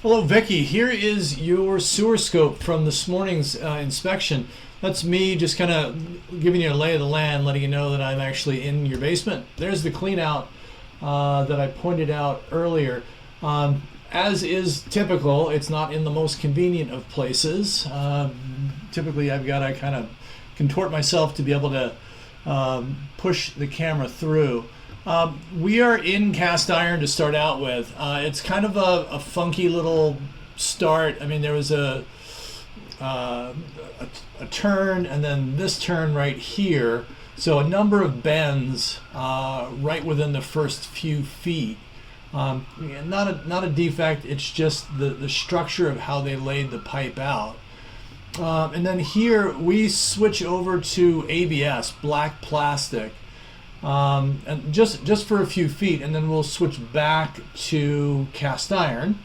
Hello, Vicky. Here is your sewer scope from this morning's inspection. That's me just kind of giving you a lay of the land, letting you know that I'm actually in your basement. There's the clean out that I pointed out earlier. As is typical, it's not in the most convenient of places. Typically, I've got to kind of contort myself to be able to push the camera through. We are in cast iron to start out with. It's kind of a funky little start. I mean, there was a turn and then this turn right here. So a number of bends right within the first few feet. Not a defect, it's just the structure of how they laid the pipe out. And then here we switch over to ABS, black plastic. And just for a few feet, and then we'll switch back to cast iron.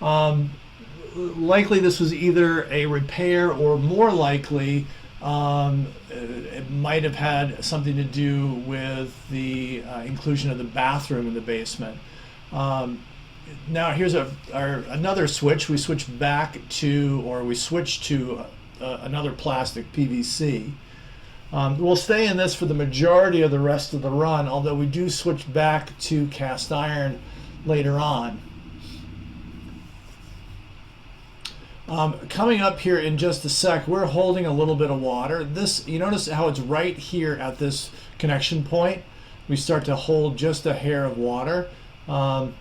Likely this was either a repair, or more likely it might have had something to do with the inclusion of the bathroom in the basement. Now here's another switch. We switch back to, or we switch to another plastic, PVC. We'll stay in this for the majority of the rest of the run, although we do switch back to cast iron later on. Coming up here in just a sec, we're holding a little bit of water. This, you notice how it's right here at this connection point. We start to hold just a hair of water, an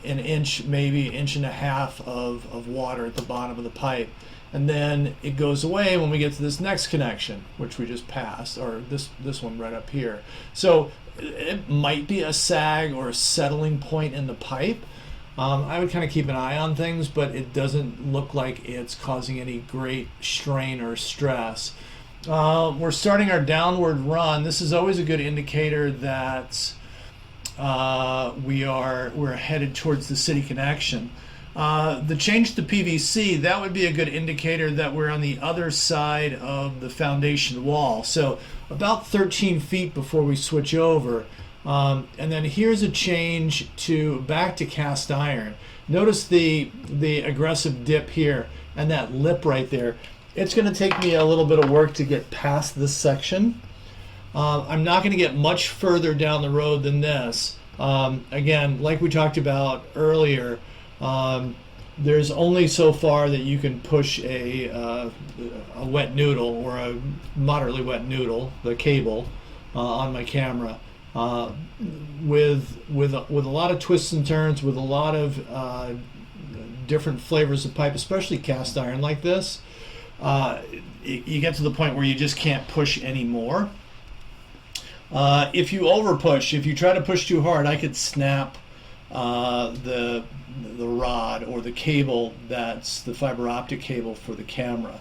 inch, maybe inch and a half of water at the bottom of the pipe. And then it goes away when we get to this next connection, which we just passed, or this one right up here. So it might be a sag or a settling point in the pipe. I would kind of keep an eye on things, but it doesn't look like it's causing any great strain or stress. We're starting our downward run. This is always a good indicator that we're headed towards the city connection. The change to PVC, that would be a good indicator that we're on the other side of the foundation wall. So about 13 feet before we switch over. And then here's a change back to cast iron. Notice the aggressive dip here and that lip right there. It's going to take me a little bit of work to get past this section. I'm not going to get much further down the road than this. Again, like we talked about earlier, there's only so far that you can push a wet noodle, or a moderately wet noodle, the cable, on my camera. With a lot of twists and turns, with a lot of different flavors of pipe, especially cast iron like this, you get to the point where you just can't push anymore. If you over push, if you try to push too hard, I could snap the rod or the cable that's the fiber optic cable for the camera.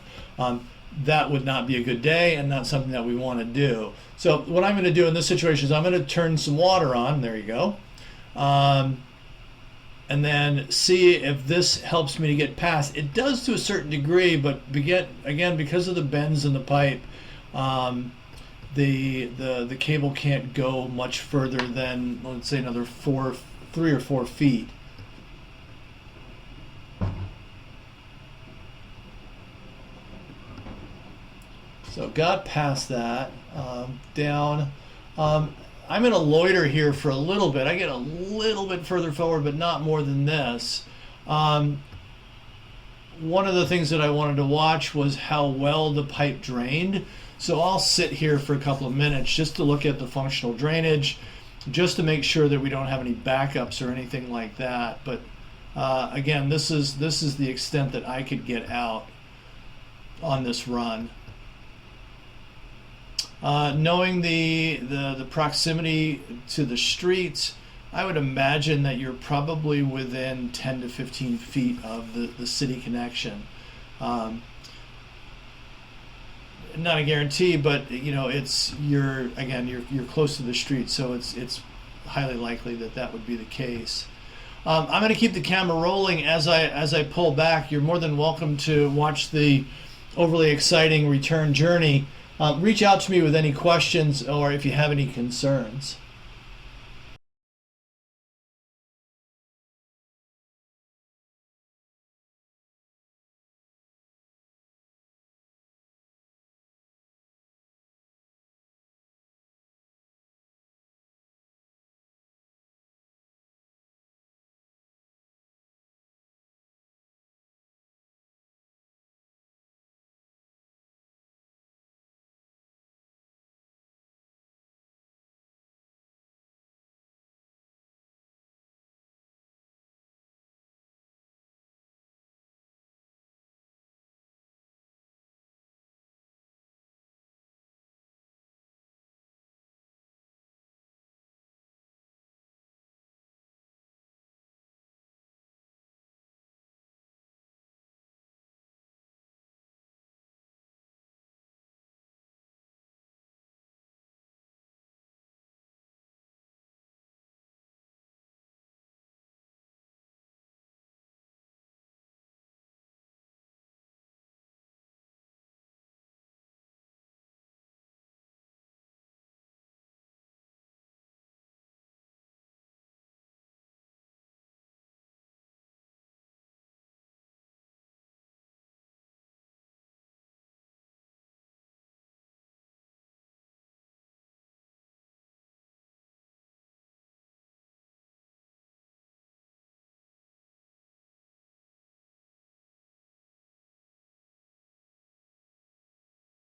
That would not be a good day and not something that we want to do. So what I'm going to do in this situation is I'm going to turn some water on. There you go. And then see if this helps me to get past. It does to a certain degree, but again, because of the bends in the pipe, the cable can't go much further than, let's say, another 3 or 4 feet. So got past that, down. I'm going to loiter here for a little bit. I get a little bit further forward, but not more than this. One of the things that I wanted to watch was how well the pipe drained. So I'll sit here for a couple of minutes just to look at the functional drainage, just to make sure that we don't have any backups or anything like that. But again, this is the extent that I could get out on this run. Knowing the proximity to the streets, I would imagine that you're probably within 10 to 15 feet of the city connection. Not a guarantee, but you know, you're close to the street, so it's highly likely that would be the case. I'm going to keep the camera rolling as I pull back. You're more than welcome to watch the overly exciting return journey. Reach out to me with any questions or if you have any concerns.